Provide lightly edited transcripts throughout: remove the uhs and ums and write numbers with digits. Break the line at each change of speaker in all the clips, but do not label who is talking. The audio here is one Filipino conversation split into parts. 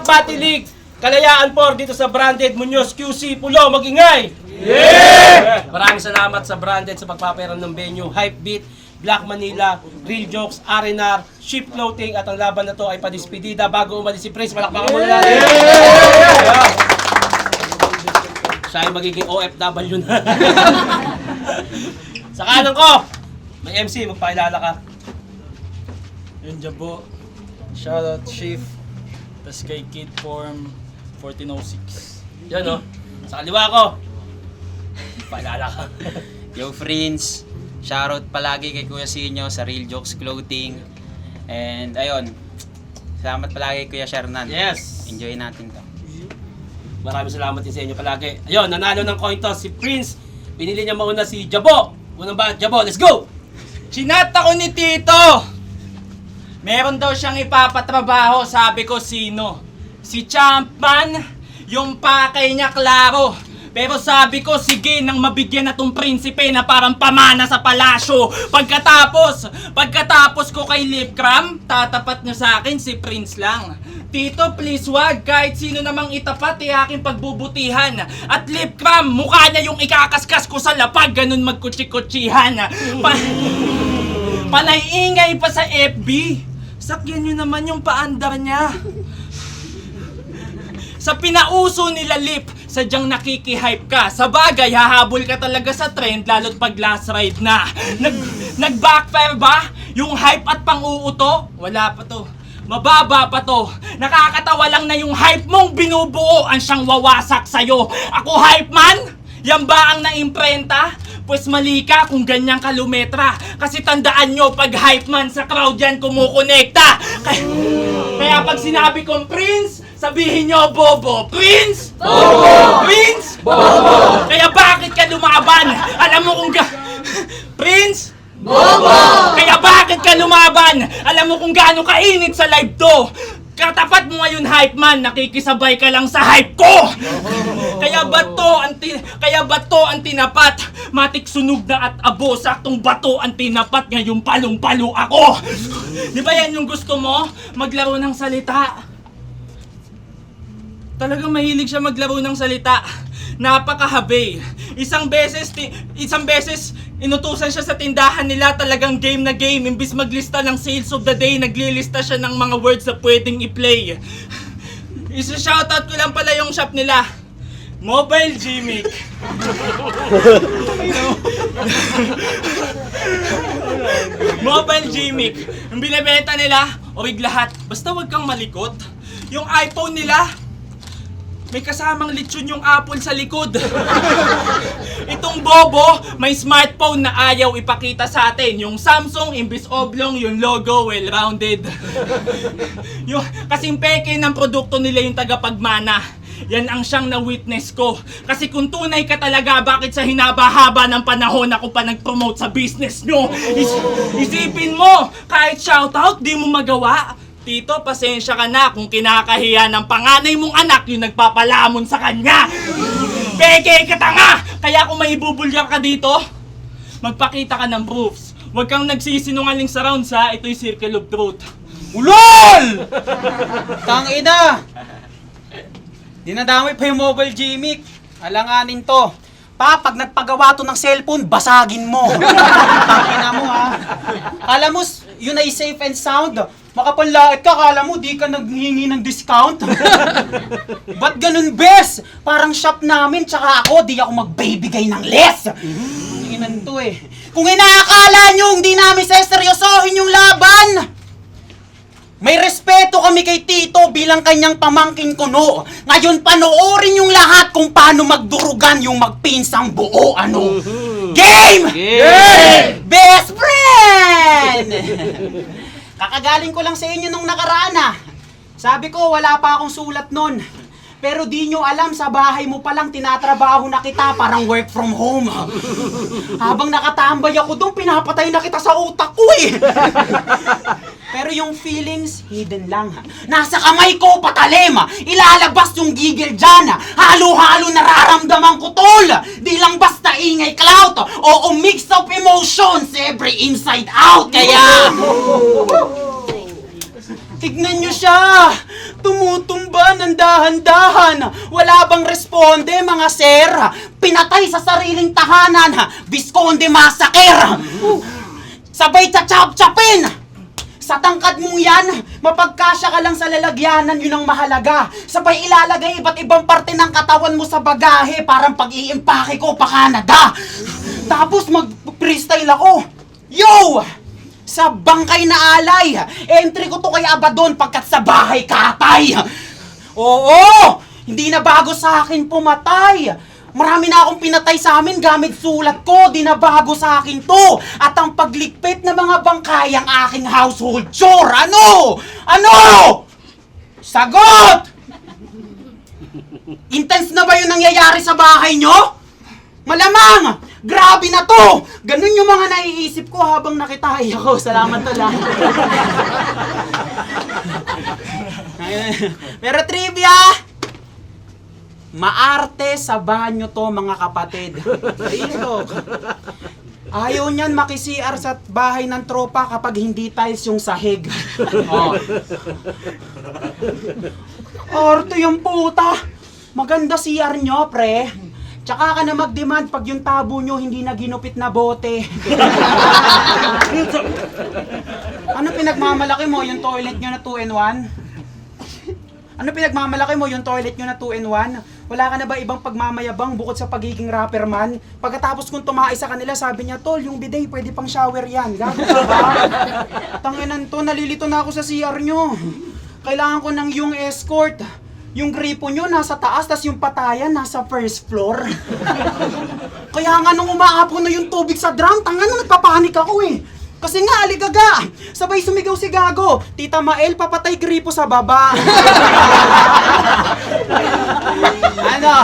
patilig, kalayaan por dito sa Branded Muñoz QC Pulo, mag-ingay! Yeah! Maraming salamat sa Branded sa pagpapayaran ng venue, Hypebeat, Black Manila, Real Jokes, R&R, Ship Clothing at ang laban na to ay padispedida bago umalis si Prince. Palakpakan mo na natin! Yeah! Siya ay magiging OFW na. Sa kanan ko, may MC, magpakilala ka.
Yun Jabo, shoutout Chief, tas kay Kid Form 1406.
Yan o. Sa kaliwa ko, magpakilala ka.
Yo friends, shoutout palagi kay Kuya Sinyo sa Real Jokes Clothing. And ayun, salamat palagi Kuya Shernan.
Yes.
Enjoy natin to.
Maraming salamat din sa inyo palagi. Ayun, nanalo ng coin toss si Prince. Pinili niya mauna si Jabo. Unang ba? Jabo, let's go!
Chinat ako ni Tito! Meron daw siyang ipapatrabaho, sabi ko sino? Si Champman, yung pakay niya klaro. Pero sabi ko, sige nang mabigyan na tong prinsipe na parang pamana sa palasyo. Pagkatapos ko kay Lipcram, tatapat niya sa akin si Prince lang. Tito, please wag, kahit sino namang itapat ay aking pagbubutihan. At Lipcram, mukha niya yung ikakaskas ko sa lapag, ganun magkutsi-kutsihan. Panay-ingay pa sa FB. Sakyan nyo naman yung paandar niya. Sa pinauso nila Lip, sadyang nakikihype ka. Sa bagay, hahabol ka talaga sa trend, lalo't pag last ride na. Nag-backfire ba? Yung hype at pang-uuto? Wala pa to. Mababa pa to. Nakakatawa lang na yung hype mong binubuo ang siyang wawasak sa'yo. Ako hype man? Yan ba ang naimprenta? Pues mali ka kung ganyang kalumetra. Kasi tandaan nyo, pag hype man sa crowd yan kumukonekta. Kaya pag sinabi kong Prince, sabihin nyo, Bobo. Prince? Bobo! Prince? Bobo! Kaya bakit ka lumaban? Alam mo kung Prince? Bobo! Kaya bakit ka lumaban? Alam mo kung gaano kainit sa live to. Katapat mo ngayon hype man, nakikisabay ka lang sa hype ko. Kaya bato ang tinapat. Matik sunog na at abo, saktong bato ang tinapat, ngayon palong-palo ako. Di ba yan yung gusto mo? Maglaro ng salita. Talagang mahilig siya maglaro ng salita. Napakahabay. Isang beses inutusan siya sa tindahan nila, talagang game na game. Imbis maglista ng sales of the day, naglilista siya ng mga words na pwedeng i-play. Isa-shoutout ko lang pala yung shop nila. Mobile Gmic. Mobile Gmic. Yung binibenta nila, orig lahat. Basta wag kang malikot. Yung iPhone nila, may kasamang lechon yung Apple sa likod. Itong Bobo, may smartphone na ayaw ipakita sa atin. Yung Samsung, imbis oblong, yung logo well-rounded. Yung kasing peke ng produkto nila yung tagapagmana. Yan ang siyang na-witness ko. Kasi kung tunay ka talaga, bakit sa hinaba-haba ng panahon ako pa nag-promote sa business nyo? Isipin mo, kahit shoutout, di mo magawa. Tito, pasensya ka na kung kinakahiya ng panganay mong anak yung nagpapalamon sa kanya. Peke ka tanga! Kaya kung may ibubulgar ka dito, magpakita ka ng proofs. Huwag kang nagsisinungaling sa rounds ha, ito'y circle of truth.
Ulol! Tangina! Dinadamay pa yung Mobile Gmic. Alanganin to. Pag nagpagawa to ng cellphone, basagin mo. Tangina mo ha. Kala mo, yun ay safe and sound. Makapanlait ka, kala mo, di ka naghihingi ng discount. Ba't ganun, bes? Parang shop namin, tsaka ako, di ako magbibigay ng less. Tingnan to eh. Kung inaakala nyo, hindi namin seseryosohin yung laban. May respeto kami kay Tito bilang kanyang pamangkin kuno. Ngayon panoorin yung lahat kung paano magdurugan yung magpinsang buo. Ano? Game! Game! Best friend! Kakagaling ko lang sa inyo nung nakaraan ah. Sabi ko wala pa akong sulat nun. Pero di nyo alam, sa bahay mo palang tinatrabaho na kita, parang work from home. Habang nakatambay ako doon, pinapatay na kita sa utak ko eh. Pero yung feelings, hidden lang ha. Nasa kamay ko, patalim. Ilalabas yung gigil dyan. Halo-halo nararamdaman ko tol. Di lang basta ingay clout. O mix of emotions, every inside out. Kaya... Tignan nyo siya! Tumutumba ng dahan-dahan! Wala bang responde, mga sir? Pinatay sa sariling tahanan! Visconde Massacre! Sabay tsa-chop-chopin! Sa tangkad mong yan, mapagkasya ka lang sa lalagyanan, yun ang mahalaga. Sabay ilalagay iba't ibang parte ng katawan mo sa bagahe, parang pag-iimpake ko pa Canada. Tapos mag-freestyle ako. Yo! Sa bangkay na alay, entry ko to kay Abaddon pagkat sa bahay katay. Oo! Hindi na bago sa akin pumatay. Marami na akong pinatay sa amin gamit sulat ko, di na bago sa akin to. At ang paglikpit ng mga bangkay ang aking household chore. Ano? Ano? Sagot! Intense na ba yung nangyayari sa bahay nyo? Malamang! Grabe na to! Ganun yung mga naiisip ko habang nakitay ako. Salamat na lang. Pero trivia! Maarte sa banyo to, mga kapatid. Ito. Ayaw niyan maki-CR sa bahay ng tropa kapag hindi tiles yung sahig. Oh. Arte yung puta! Maganda CR nyo, pre. Tsaka ka na mag-demand pag yung tabo nyo hindi na ginupit na bote. Ano pinagmamalaki mo, yung toilet nyo na 2-in-1? Ano pinagmamalaki mo, yung toilet nyo na 2-in-1? Wala ka na ba ibang pagmamayabang bukod sa pagiging rapper man? Pagkatapos kong tumahay sa kanila, sabi niya, Tol, yung bidet, pwede pang shower yan. Gago ka ba? Tanginan to, nalilito na ako sa CR nyo. Kailangan ko ng yung escort. Yung gripo nyo nasa taas, tas yung patayan nasa first floor. Kaya nga nung umaapo na yung tubig sa drum, tangan nagpapanik ako eh. Kasi nga, aligaga! Sabay sumigaw si Gago, Tita Mael, papatay gripo sa baba. Ano?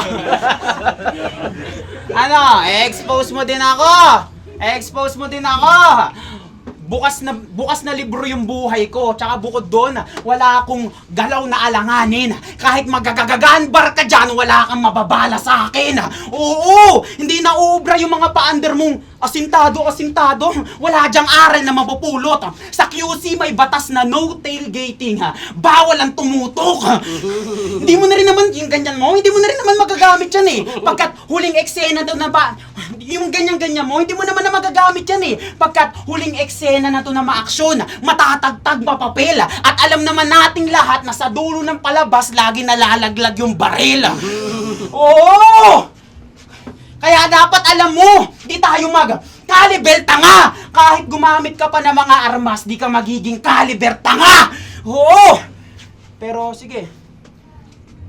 Ano? Expose mo din ako! Expose mo din ako! Bukas na libro yung buhay ko. Tsaka bukod doon, wala akong galaw na alanganin. Kahit magagagaganbar ka dyan, wala kang mababala sa akin. Oo! Hindi na uubra yung mga paandar mong asintado. Wala dyang aral na mapupulot. Sa QC may batas na no tailgating. Bawal ang tumutok. Hindi mo na rin naman, yung ganyan mo, hindi mo na rin naman magagamit yan eh. Pagkat huling eksena doon na ba, yung ganyan-ganyan mo, hindi mo naman na magagamit yan eh. Pagkat huling eksena na to na maaksyon, matatagtag mapapel. At alam naman nating lahat na sa dulo ng palabas, lagi nalalaglag yung baril. Oo! Kaya dapat alam mo, di tayo mag-caliber tanga. Kahit gumamit ka pa ng mga armas, di ka magiging caliber tanga. Oo! Pero sige,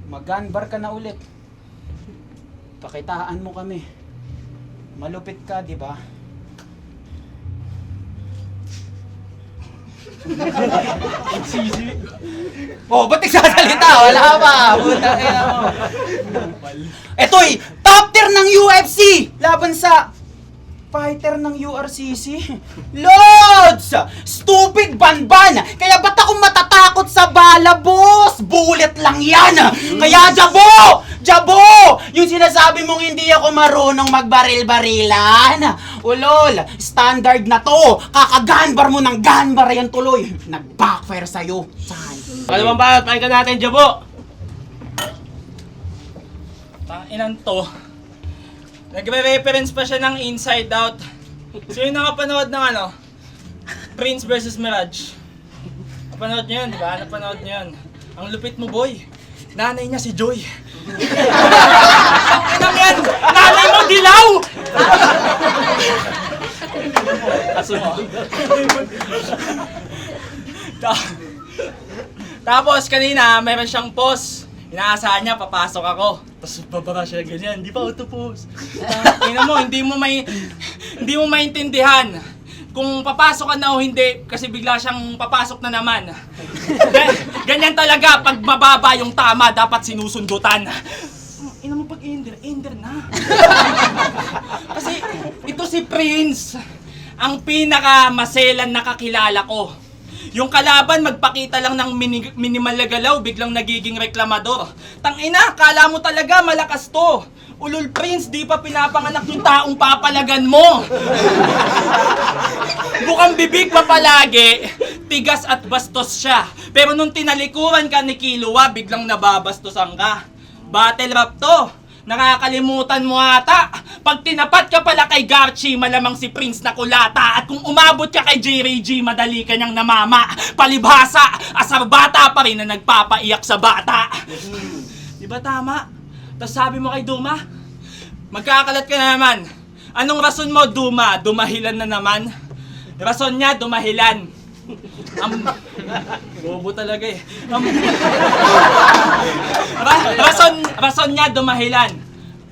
mag-gunbar ka na ulit. Pakitaan mo kami. Malupit ka, di ba? Oh, ba't nagsasalita? Wala pa. Puta ina mo. Eto'y top tier ng UFC laban sa fighter ng URCC. Lods! Stupid banban! Kaya ba't ako matatakot sa bala, boss? Bullet lang yan! Kaya Jabo! Jabo! Yung sinasabi mong hindi ako marunong magbaril-barilan. Ulol, standard na to. Kakaganbar mo ng ganbar yan tuloy. Nag-backfire sa'yo. Saan?
Paano ba? Pakinggan natin, Jabo!
Tanginan to. Nagre-reference pa siya ng Inside Out. Sino nakapanood ng ano? Prince vs. Mirage. Napanood niyo yun, di ba? Napanood niyo yun. Ang lupit mo, boy. Nanay niya si Joy. Ang inang yan! Nanay mo, dilaw! Tapos kanina, meron siyang post. Inaasahan niya, papasok ako. Tapos bababa siya ganyan, di pa autopose. Tingnan mo, hindi mo maintindihan kung papasok ka na o hindi kasi bigla siyang papasok na naman. Ganyan talaga, pag mababa yung tama, dapat sinusundutan. Ina mo pag ender na. Kasi ito si Prince, ang pinaka maselan na kakilala ko. Yung kalaban, magpakita lang ng minimal na galaw, biglang nagiging reklamador. Tangina, kala mo talaga malakas to. Ulol Prince, di pa pinapanganak yung taong papalagan mo. Bukang bibig pa palagi, tigas at bastos siya. Pero nung tinalikuran ka ni Kilua, biglang nababastosan ka. Battle rap to. Nakakalimutan mo ata. Pag tinapat ka pala kay Garchi, malamang si Prince na kulata. At kung umabot ka kay JRG, madali ka niyang namama. Palibhasa, asar bata pa rin na nagpapaiyak sa bata. Di ba tama? Tapos sabi mo kay Duma, magkakalat ka na naman. Anong rason mo, Duma? Dumahilan na naman? Rason niya, dumahilan. Bobo talaga eh. Rason niya, dumahilan.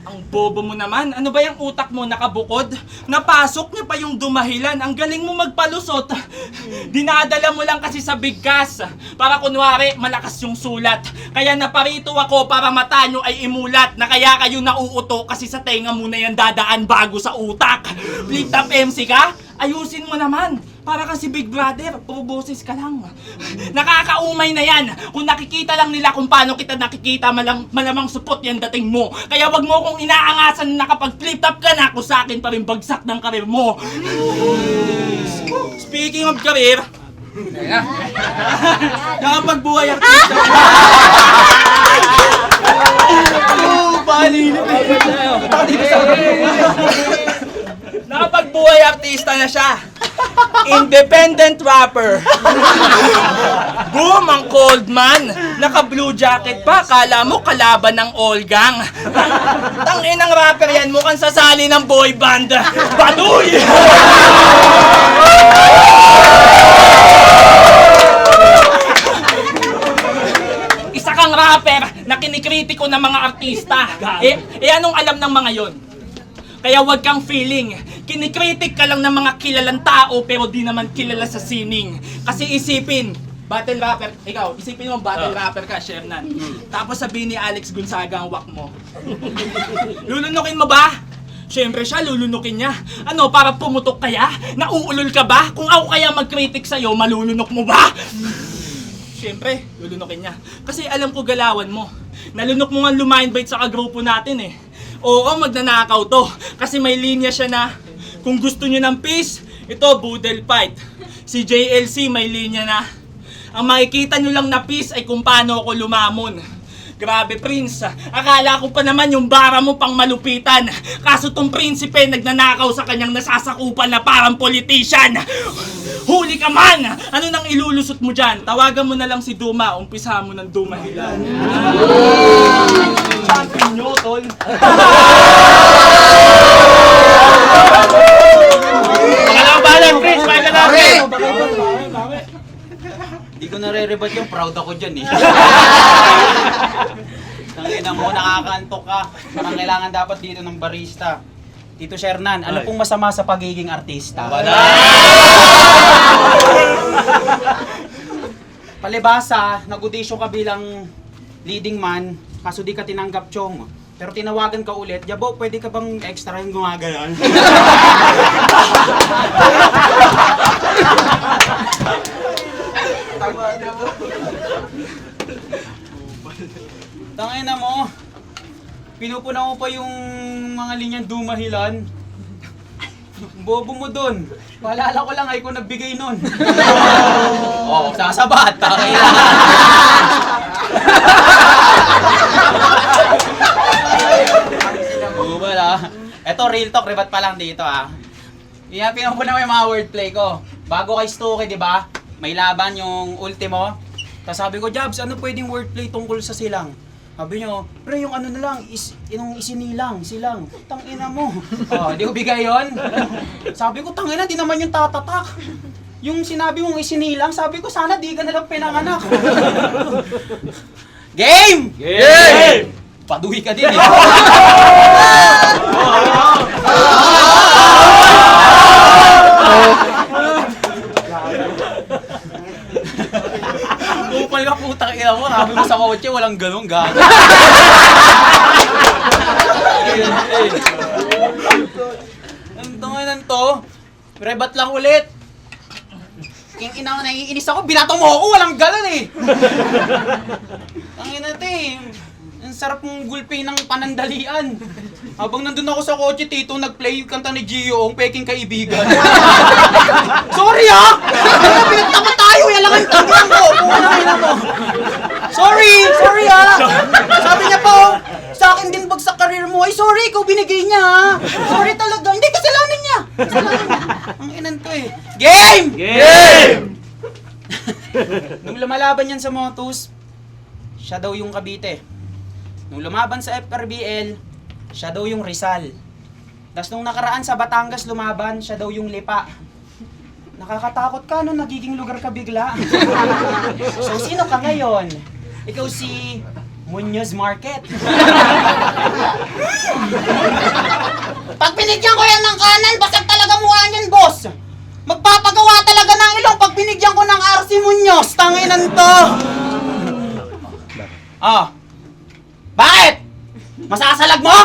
Ang bobo mo naman. Ano ba yung utak mo nakabukod? Napasok niya pa yung dumahilan. Ang galing mo magpalusot. Dinadala mo lang kasi sa bigkas. Para kunwari, malakas yung sulat. Kaya naparito ako para mata nyo ay imulat. Na kaya kayo nauuto kasi sa tenga mo na yan dadaan bago sa utak. Flip top MC ka? Ayusin mo naman. Para kasi Big Brother, puro boses ka lang. Nakakaumay na yan. Kung nakikita lang nila kung paano kita nakikita, malamang supot yan dating mo. Kaya wag mo kong inaangasan na kapag flip top ka na, kung sa akin pa rin bagsak ng karir mo. Speaking of career, nakapagbuhay artista. Nakapagbuhay artista na siya. Independent rapper. Boom, ang cold man. Naka blue jacket pa. Kala mo kalaban ng all gang. Tangin ng rapper yan. Mukhang sasali ng boy band. Baduy! Isa kang rapper na kinikritiko ng mga artista. Anong alam ng mga yon? Kaya wag kang feeling. Kinikritik ka lang ng mga kilalang tao pero di naman kilala sa sining. Kasi isipin, battle rapper, ikaw, isipin mo battle rapper ka, Shernan. Tapos sabihin ni Alex Gonzaga ang wak mo. Lulunukin mo ba? Siyempre siya, lulunukin niya. Ano, para pumutok kaya? Nauulol ka ba? Kung ako kaya mag-critic sa'yo, malulunok mo ba? Siyempre, lulunukin niya. Kasi alam ko galawan mo. Nalunok mo nga lumindbite sa kagrupo natin eh. Oo, magnanakaw to. Kasi may linya siya na, kung gusto nyo ng peace, ito, boodle fight. Si JLC may linya na, ang makikita nyo lang na peace ay kung paano ako lumamon. Grabe, Prince. Akala ko pa naman yung bara mo pang malupitan. Kaso tong prinsipe nagnanakaw sa kanyang nasasakupan na parang politician. Huli ka man! Ano nang ilulusot mo dyan? Tawagan mo na lang si Duma. Umpisa mo ng Dumahilan. Champion nyo, tol.
Pakalabanan, Prince! Pakalabanan!
Hindi ko nare-rebut yung proud ako dyan eh. Tangina mo, nakakaantok ka. Parang kailangan dapat dito ng barista. Tito Shernan, ano pong masama sa pagiging artista? Palibasa, nag-audition ka bilang leading man, kaso di ka tinanggap, Chong. Pero tinawagan ka ulit, Jabo, pwede ka bang extra yung gumaganon? Tangina mo, pinupuna mo pa yung mga linyang Dumahilan. Bobo mo dun. Maalala ko lang ay ko nagbigay nun. Oo, sasabat. Tangina. Bubal ah. Eto, real talk, ribat pa lang dito ah. Pinupuna mo yung mga wordplay ko. Bago kay Stuki, di ba? May laban yung ultimo. Tapos sabi ko, Jabs, ano pwedeng wordplay tungkol sa silang? Sabi nyo, pre, yung ano na lang, yung isinilang, silang. Tangina mo. Oh, di ko bigay yun. Sabi ko, tangina, di naman yung tatatak. Yung sinabi mong isinilang, sabi ko, sana di ka nalang pinanganak. Game!
Game!
Paduhi ka din eh. Kupal ka putang ina mo, sabi mo sa kotse, walang ganun gago. Ang tungan to, rebat lang ulit. King ina, naiinis ako, binato mo ako, walang ganun eh. Ang ina te, ang Ang sarap ng gulpi ng panandalian. Habang nandun ako sa kotse, Tito, nag-play yung kanta ni Gio, ang peking kaibigan. Sorry ha! Pinagtama tayo, yan lang ang tagyang ko. Punahin ako. Sorry ha! Sabi niya po, sa akin din bagsak career mo. Ay, sorry, ikaw binigay niya ha. Sorry talaga. Hindi, kasalanan niya. Ang inan ko eh. Game! Nung lumalaban yan sa Motus, siya daw yung Cavite. Nung lumaban sa FRBL, siya daw yung Rizal. Tapos nung nakaraan sa Batangas lumaban, siya daw yung Lipa. Nakakatakot ka nung nagiging lugar ka bigla. So sino ka ngayon? Ikaw si Muñoz Market. Pag binigyan ko yan ng kanan, basag talaga mukha niyan, boss. Magpapagawa talaga ng ilong pag binigyan ko ng RC Muñoz. Tanginan to. Ah. Bakit? Masasalag mo?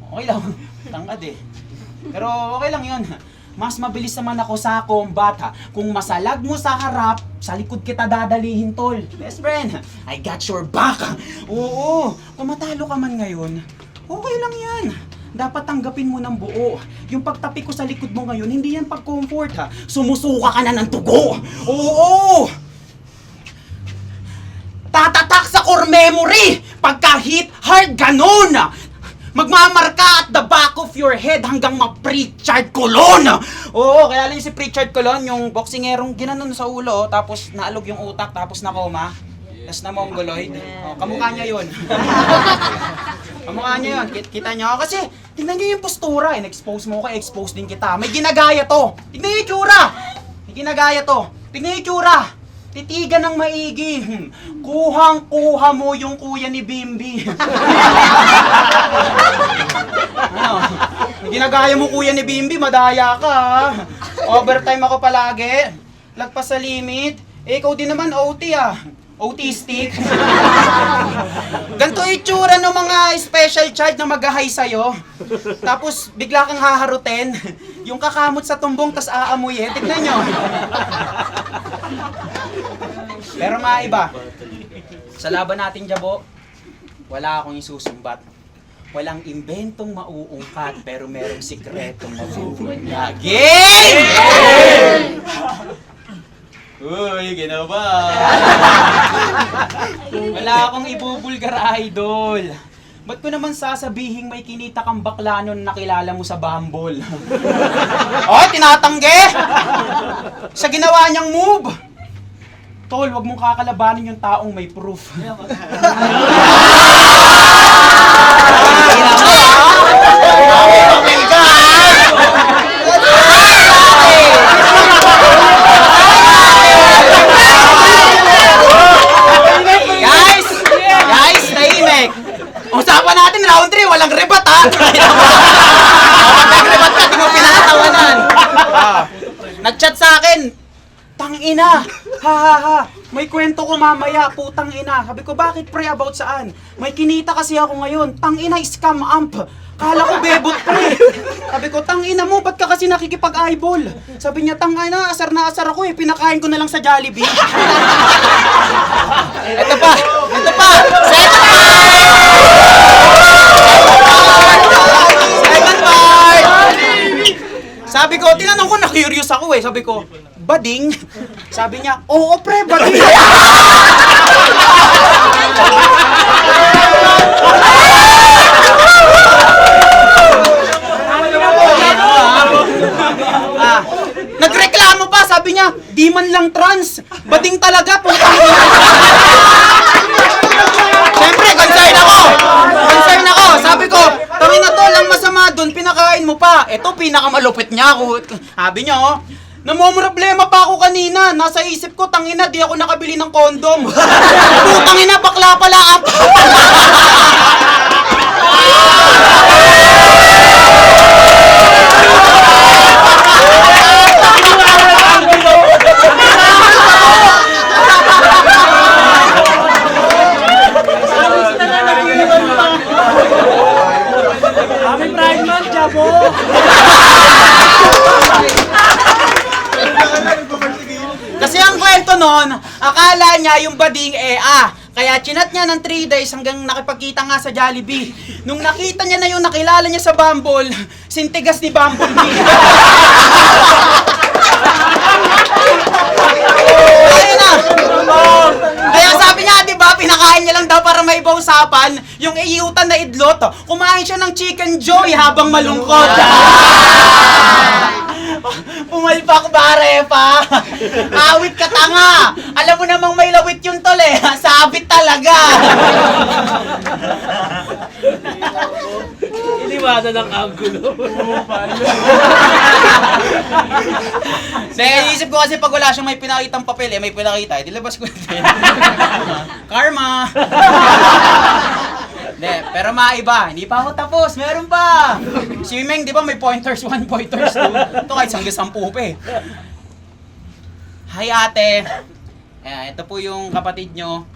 Okay lang. Tangkad eh. Pero okay lang yun. Mas mabilis naman ako sa combat ha. Kung masalag mo sa harap, sa likod kita dadalihin, tol. Best friend, I got your back. Oo, kung matalo ka man ngayon, okay lang yan. Dapat tanggapin mo ng buo. Yung pagtapi ko sa likod mo ngayon, hindi yan pag-comfort ha. Sumusuka ka na ng tugo. Oo! Tatatak sa core memory! Pagka-hit hard, ganun! Magmamarka at the back of your head hanggang ma-Pritchard Colon! Oo, kaya lang si Pritchard Colon, yung boxingerong ginanon sa ulo, tapos naalog yung utak, tapos na-coma, tapos na-mongoloid. Oh, kamukha niya yun. Kamukha niya yun. Kita niyo? Kasi, tignan niyo yung postura. In-expose mo ko, expose din kita. May ginagaya to. Tignan niyo yung tsura. May ginagaya to. Tignan niyo yung tsura. Titigan ng maigi. Kuhang-kuha mo yung kuya ni Bimbi. Ano? Ginagaya mo kuya ni Bimbi, madaya ka ha. Overtime ako palagi. Lagpas sa limit. Eh, ikaw din naman OT ah. Autistic. Ganito itsura ng mga special child na mag-hi sa'yo. Tapos bigla kang haharutin. Yung kakamot sa tumbong tas aamuyin. Tignan nyo. Pero maiba. Sa laban natin, Jabo, wala akong isusumbat. Walang imbentong mauungkat, pero merong sikretong mabubunyag. Game! Uy, ginawa. Wala akong ibubulgar, idol. Ba't ko naman sasabihing may kinita kang bakla nun nakilala mo sa Bumble? Oh, tinatanggi! Sa ginawa niyang move! Tol, wag mong kakalabanin yung taong may proof. Guys, tahimik. Usapan natin round 3, walang rebat ha. Nag-rebat ka, di mo pinatawanan. Nag-chat sa akin. Tangina! Ha! May kwento ko mamaya, putang ina. Sabi ko, bakit pre, about saan? May kinita kasi ako ngayon. Tangina, scam amp. Kala ko bebot pre. Sabi ko, tangina mo, ba't ka kasi nakikipag-eyeball? Sabi niya, tangina, asar na asar ako eh. Pinakain ko na lang sa Jollibee. Ito pa! Second part! Sabi ko, tinanong ko, na-curious ako eh. Sabi ko, bading? Sabi niya, oo pre, bading. Nagreklamo pa, sabi niya, di man lang trans. Bading talaga, putang ina. Siyempre, concern ako. Sabi ko, tangina to, lang masama doon, pinakain mo pa. Ito, pinakamalupit niya ako. Sabi niya, oh, namomroblema pa ako kanina. Nasa isip ko, tangina, di ako nakabili ng kondom. Putang ina, bakla pala ako.
Happy Pride Month, Jabo!
Kasi ang kwento nun, akala niya yung bading Kaya chinat niya ng 3 days hanggang nakipagkita nga sa Jollibee. Nung nakita niya na yung nakilala niya sa Bumble, sintigas ni Bumblebee. Ayun na! Kaya sabi niya, di ba, pinakain niya lang daw para may iba usapan, yung iyutan na idlot, kumain siya ng chicken joy habang malungkot. Pumalpak bare pa! Awit ka tanga! Alam mo namang may lawit yun tol eh! Sabit talaga!
Iniwanan ng anggulo.
Isip ko kasi pag wala siyang may pinakitang papel eh, may pinakita, dilabas ko din. Karma! Pero maiba, hindi pa ako tapos, meron pa! Si Meng, di ba may pointers 1, pointers 2? Ito kahit hanggang 10 pa eh. Hi ate! Ito po yung kapatid nyo.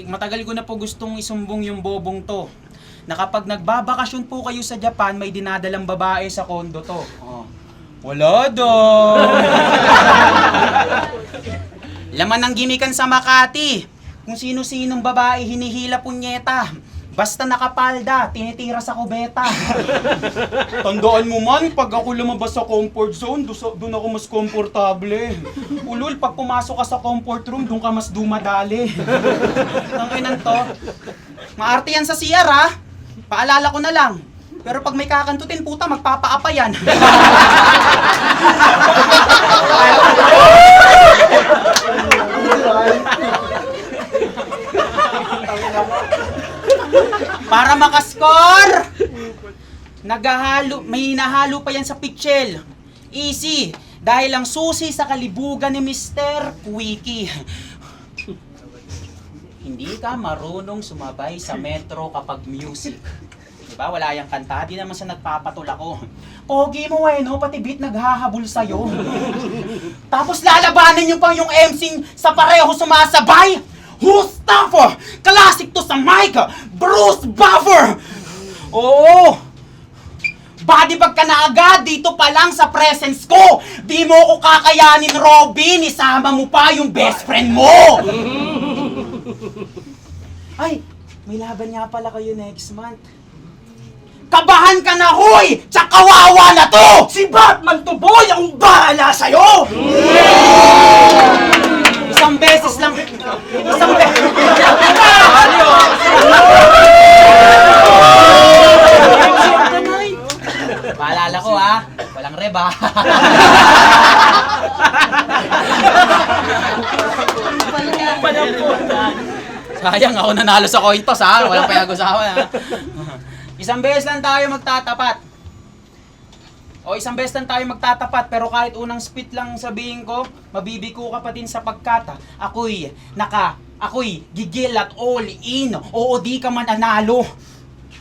Matagal ko na po gustong isumbong yung bobong to. Na kapag nagbabakasyon po kayo sa Japan, may dinadalang babae sa kondo to. Oh. Wala daw! Laman ng gimikan sa Makati. Kung sino-sinong babae hinihila punyeta. Basta nakapalda, tinitira sa kubeta. Tandaan mo man, pag ako lumabas sa comfort zone, doon ako mas komportable. Ulul, pag pumasok ka sa comfort room, doon ka mas dumadali. Tangkinan to. Maarte yan sa CR ha. Paalala ko na lang. Pero pag may kakantutin, puta, magpapaapa yan. Para makascore, may hinahalo pa yan sa pitchel. Easy, dahil ang susi sa kalibugan ni Mr. Quickie. Hindi ka marunong sumabay sa metro kapag music. Diba? Wala yung kanta, di naman siya nagpapatul ako. Pogi mo eh, no? Pati beat naghahabol sa'yo. Tapos lalabanan nyo pa yung MC sa pareho sumasabay. Who's tougher? Classic to sa mic, Bruce Buffer! Oo! Body bag ka na agad dito pa lang sa presence ko! Di mo ko kakayanin, Robin! Isama mo pa yung best friend mo! Ay, may laban nga pala kayo next month. Kabahan ka na, hoy! Tsaka kawawa na to! Si Batman to, boy! Ang bahala sa'yo! Isang beses lang. Isang beses. Paalala ko ha, walang reb ha. Sayang ako nanalo sa coin toss ha, walang pinag-usapan ha. Isang beses lang tayo magtatapat. O isang beses lang tayo magtatapat, pero kahit unang spit lang sabihin ko, mabibiko ka pa din sa pagkata. Ako'y gigil at all in. Oo, di ka man analo.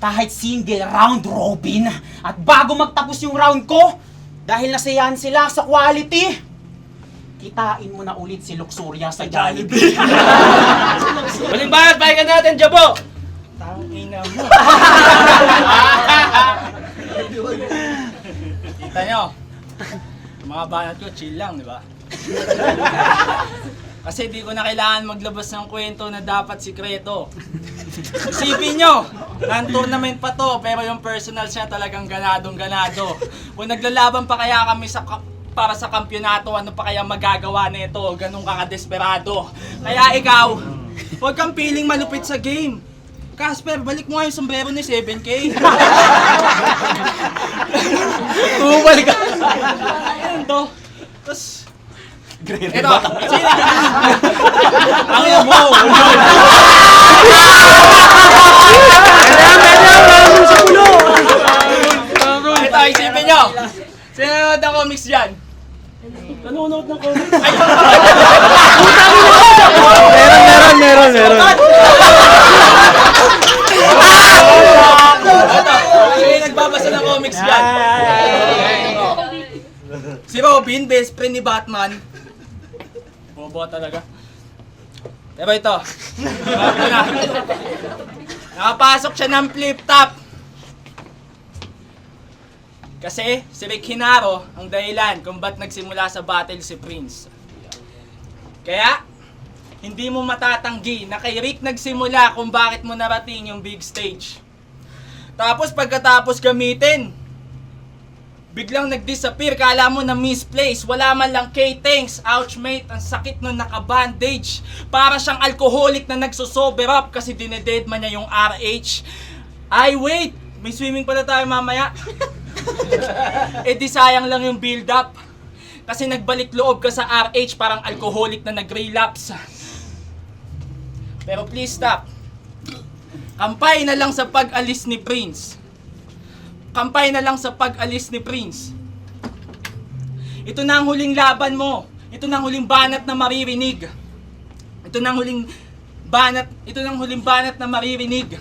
Kahit single round robin. At bago magtapos yung round ko, dahil nasayahan sila sa quality, kitain mo na ulit si Luxuria sa Jollibee.
Malimbayad, pahinga natin, Jabo!
Tangina mo. Kita nyo, mga banat ko, chill lang, di ba? Kasi di ko na kailangan maglabas ng kwento na dapat sikreto. Isipin nyo, non-tournament pa to, pero yung personal siya talagang ganadong-ganado. Kung naglalaban pa kaya kami para sa kampyonato, ano pa kaya magagawa nito? Ganun ka kadesperado. Kaya ikaw, huwag kang feeling malupit sa game. Casper, balik mo nga yung sombrero ni 7K.
Bumalik ka.
Ayun to. Tapos,
Great.
ito, ang mo. Ito, isipin nyo. Sino nanonood ng comics dyan?
Nanonood ng comment.
Meron.
Ito, sino yung nagbabasa ng comics dyan? Si Robin, best friend ni Batman. Bobo talaga. Pero ito, sabi na, nakapasok siya ng flip-top. Kasi si Rick Hinaro ang dahilan kung ba't nagsimula sa battle si Prince. Kaya, hindi mo matatanggi na kay Rick nagsimula kung bakit mo narating yung big stage. Tapos pagkatapos gamitin, biglang nag-disappear, kala mo na misplace, wala man lang K-Tanks. Ouch mate, ang sakit nun, naka-bandage. Para siyang alcoholic na nagsosober up kasi dinededma niya yung RH. Ay wait, may swimming pala tayo mamaya. Eh di sayang lang yung build up. Kasi nagbalik loob ka sa RH parang alcoholic na nag-relapse. Pero please stop. Kampay na lang sa pag-alis ni Prince. Kampay na lang sa pag-alis ni Prince. Ito na ang huling laban mo. Ito na ang huling banat na maririnig. Ito na ang huling banat na maririnig.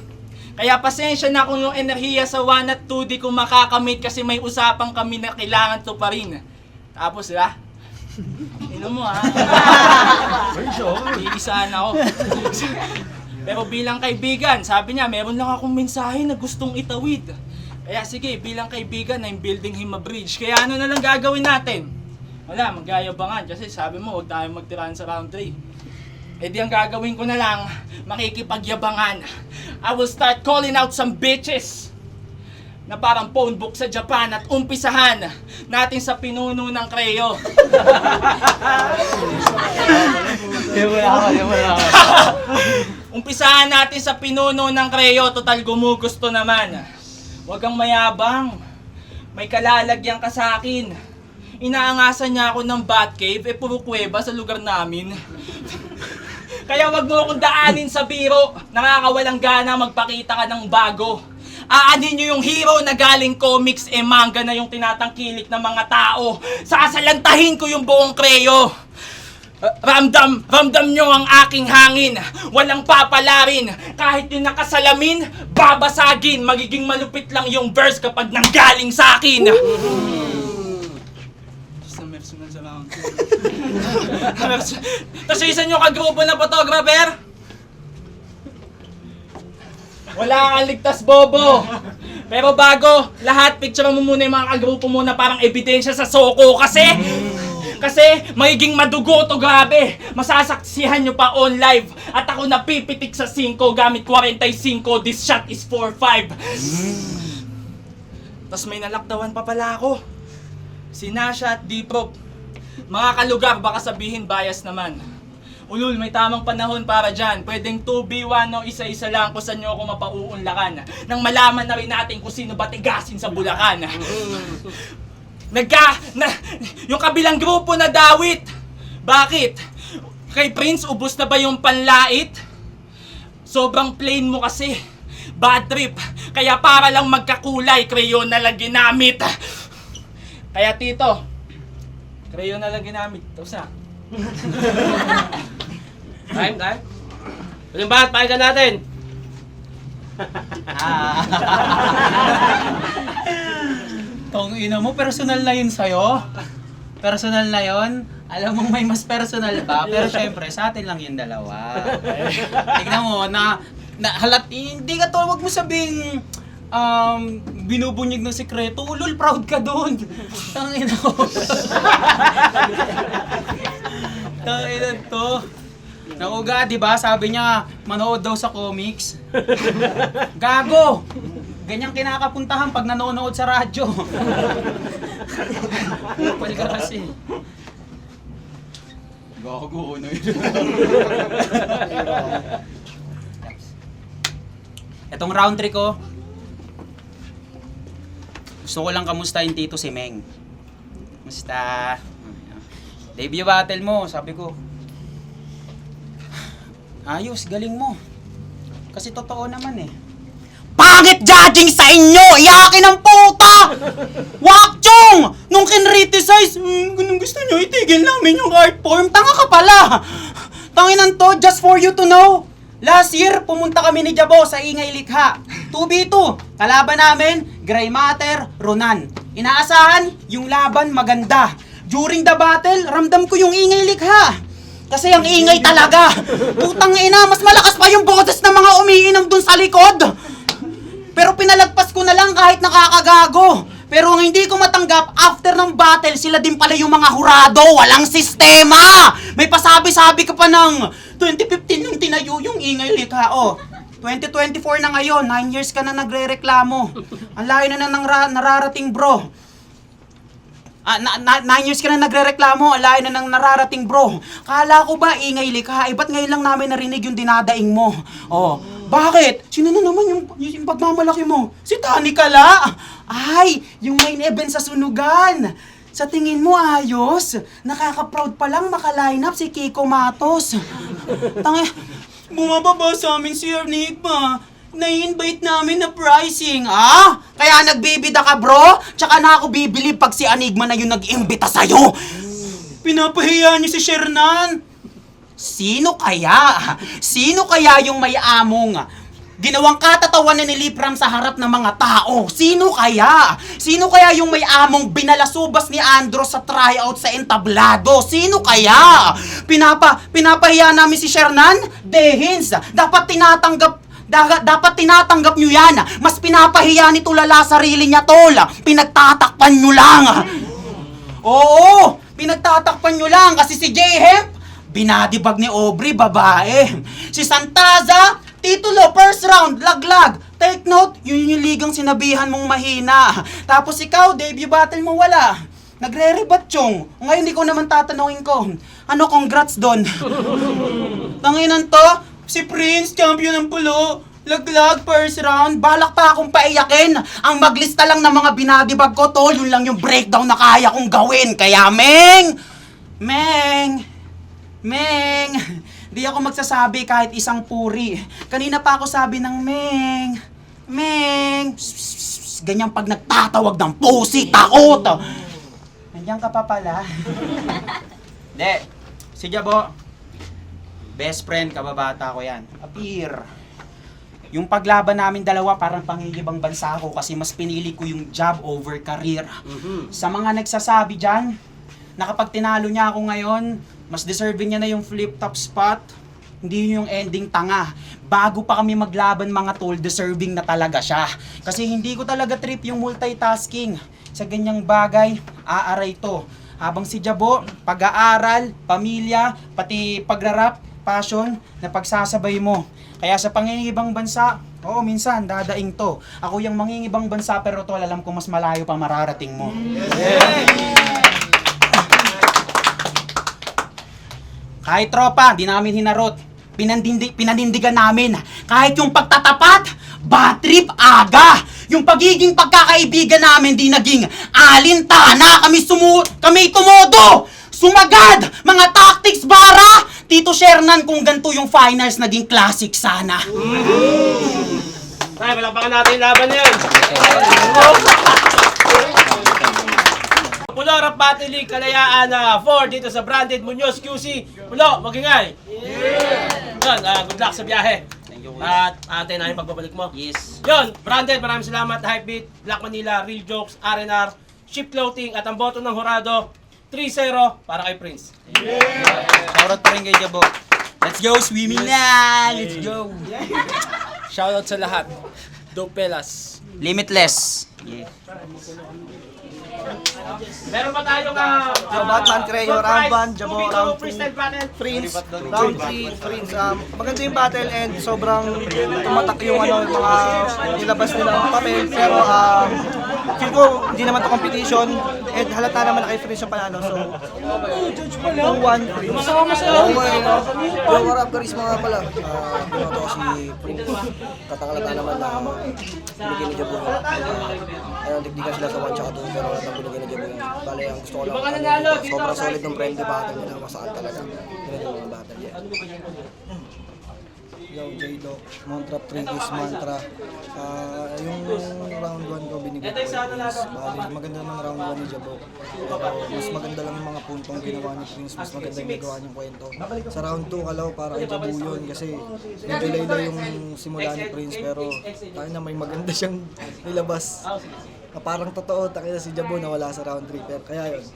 Kaya pasensya na kung yung enerhiya sa 1 at 2 di ko makakamit kasi may usapang kami na kailangan to pa rin. Tapos ino mo iisaan ako. Pero bilang kaibigan, sabi niya, meron lang akong mensahe na gustong itawid. Kaya sige, bilang kaibigan, I'm building him a bridge. Kaya ano na lang gagawin natin? Wala, magyayabangan kasi sabi mo, huwag tayo magtirahan sa round 3. Eh di ang gagawin ko na lang, makikipagyabangan. I will start calling out some bitches na parang phone book sa Japan at umpisahan natin sa pinuno ng Creo. Umpisahan natin sa pinuno ng Creo, total gumugusto naman. Huwag kang mayabang, may kalalagyan ka sa akin. Inaangasan niya ako ng Batcave, puro kuweba sa lugar namin. Kaya wag mo akong daanin sa biro, nakakawalang gana magpakita ka ng bago. Aanin nyo yung hero na galing comics, manga na yung tinatangkilik ng mga tao. Sasalantahin ko yung buong Creo. Ramdam nyo ang aking hangin. Walang papalarin. Kahit yung nakasalamin, babasagin. Magiging malupit lang yung verse kapag nanggaling sa akin. Tapos isa nyo kagrupo na photographer? Wala kang ligtas, bobo. Pero bago lahat, picture mo muna yung mga kagrupo mo na parang ebidensya sa soko kasi magiging madugo to, grabe. Masasaksihan nyo pa on live. At ako napipitik sa 5 gamit 45. This shot is 4-5. Tapos may nalaktawan pa pala ako. Si Nasha at D-Prop. Mga kalugar, baka sabihin bias naman. Ulul, may tamang panahon para dyan. Pwedeng 2v1 o isa-isa lang kung saan nyo ako mapauunlakan. Nang malaman na rin natin kung sino ba tigasin sa Bulacan. Yung kabilang grupo na dawit. Bakit? Kay Prince, ubos na ba yung panlait? Sobrang plain mo kasi. Bad trip. Kaya para lang magkakulay, crayon na lang ginamit. Kaya tito, crayon na lang ginamit. Tapos na.
Time. Huling banat, pakinggan natin.
Tong ina mo, personal na yun sa'yo. Personal na yun. Alam mo may mas personal pa, pero syempre sa atin lang yung dalawa. Tignan mo na halat, hindi ka to, wag mo sabing binubunyig ng sekreto. Ulol, proud ka doon. Tangina mo. Tangina to. Nauga, di ba? Sabi niya, manood daw sa comics. Gago! Ganyang kinakapuntahan pag nanonood sa radyo. Pwede ka kasi. Gago, ano yun? Etong round 3 ko, gusto ko lang kamustahin Tito si Meng. Kamusta? Debut battle mo, sabi ko. Ayos, galing mo. Kasi totoo naman eh. Pangit judging sa inyo! Iyakin ang puta! Wakchong! Nung kinriticize, ganun gusto nyo, itigil namin yung art form. Tanga ka pala! Tanginan to, just for you to know. Last year, pumunta kami ni Jabo sa Ingay Likha. 2v2. Kalaban namin, Gray Matter, Ronan. Inaasahan, yung laban maganda. During the battle, ramdam ko yung Ingay Likha. Kasi ang ingay talaga. Putang ina, mas malakas pa yung boses ng mga umiinom dun sa likod. Pero pinalagpas ko na lang kahit nakakagago. Pero ang hindi ko matanggap, after ng battle, sila din pala yung mga hurado. Walang sistema! May pasabi-sabi ka pa ng 2015 nung tinayo yung ingay likha. Oh, 2024 na ngayon, 9 years ka na nagre-reklamo. Ang layo na nang nararating, bro. 9 years ka na nagre-reklamo, ang layo na nang nararating, bro. Kala ko ba ingay likha? Ba't ngayon lang namin narinig yung dinadaing mo? Oh, bakit? Sino na naman yung pagmamalaki mo? Si Tani Kala! Ay, yung main event sa sunugan. Sa tingin mo ayos? Nakaka-proud pa lang maka-line up si Kiko Matos. Bumababa sa amin si Ernipa. Na-invite namin na pricing, ah? Kaya nagbibida ka, bro? Tsaka na ako bibili pag si Enigma na yung nag-imbita sa'yo. Pinapahiya niyo si Shernan. Sino kaya? Sino kaya yung may among ginawang katatawanan ni Lipram sa harap ng mga tao? Sino kaya? Sino kaya yung may among binalasubas ni Andros sa tryout sa entablado? Sino kaya? Pinapahiya namin si Shernan? Dehins, dapat tinatanggap nyo yan. Mas pinapahiya ni Tulala sarili niya, tol. Pinagtatakpan nyo lang. Oo, pinagtatakpan nyo lang kasi si J-Hemp, binadibag ni Aubrey, babae. Si Santaza, titulo, first round, laglag. Take note, yun yung ligang sinabihan mong mahina. Tapos ikaw, debut battle mo wala. Nagre-rebat yung. Ngayon di ko naman tatanungin ko, ano congrats doon? Tanginan to, si Prince, champion ng pulo. Laglag, first round, balak pa akong paiyakin. Ang maglista lang ng mga binadibag ko, tol, yun lang yung breakdown na kaya kong gawin. Kaya, Meng, di ako magsasabi kahit isang puri. Kanina pa ako sabi ng Meng, ganyan pag nagtatawag ng pusi, takot. Nandiyan ka pa pala. Hindi, si Jabo, best friend, kababata ko yan. Appear. Yung paglaban namin dalawa, parang pangingibang bansa ako kasi mas pinili ko yung job over career. Sa mga nagsasabi dyan, na kapag tinalo niya ako ngayon, mas deserving niya na yung flip-top spot, hindi yung ending tanga. Bago pa kami maglaban mga tol, deserving na talaga siya. Kasi hindi ko talaga trip yung multitasking. Sa ganyang bagay, aaray to. Habang si Jabo, pag-aaral, pamilya, pati pagrarap, passion, na pagsasabay mo. Kaya sa pangingibang bansa, oo, minsan, dadaing to. Ako yung mangingibang bansa, pero tol, alam ko mas malayo pa mararating mo. Kahit tropa, di namin hinarot. Pinanindigan namin. Kahit yung pagtatapat, bad trip aga. Yung pagiging pagkakaibigan namin di naging alintana. Kami tumodo. Sumagad! Mga tactics bara! Tito Shernan, kung ganito yung finals, naging classic sana.
Tay, palakpakan natin yung laban na yan. Pulo Rap Battle League, Kalayaan 4 dito sa Branded Munoz QC. Pulo, magingay! Yun, good luck sa biyahe. At antayin namin pagbabalik mo.
Yes.
Yun, Branded, maraming salamat. Hypebeat, Black Manila, Real Jokes, R&R, Ship Clothing, at ang boto ng Horado, 3-0 para kay Prince.
Shoutout pa rin kay Jabo. Let's go, swimming na! Let's go!
Shoutout sa lahat. Dope Pelas.
Limitless.
Meron pa tayong
Batman, Crayo, round 1, Jabo, round 2,
freestyle battle.
Prince, round 3, Prince. Maganda yung battle and sobrang tumatak yung mga nilabas nila ang papel. Pero feel ko hindi naman to competition and halata naman na kay Prince yung panalo. So, 2-1 Prince.
Yung Warap Charisma nga pala, binoto ko si Prince. Tatangalata naman na binigyan ni Jabo. Ayun, digdigan sila sa 1 tsaka 2 pero wala nang binigyan ni Jabo yan. Bale, ang gusto ko lang, sobrang solid ng friendly battle nila, masakal talaga. Yun yung mga battle yan. Yo, J-Doc, Montrap, Trigis, Mantra. Yung round 1 ko binigyan ko kay Prince. Bale, maganda naman round 1 ni Jabo. Pero mas maganda lang yung mga puntong ginawa ni Prince. Mas maganda yung ginawa niyang kwento. Sa round 2, kalaw para kay Jabo yun. Kasi medyo layla yung simula ni Prince. Pero tayo na may maganda siyang nilabas. Na parang totoo, takita si Jabo na wala sa round 3. Pero kaya yun.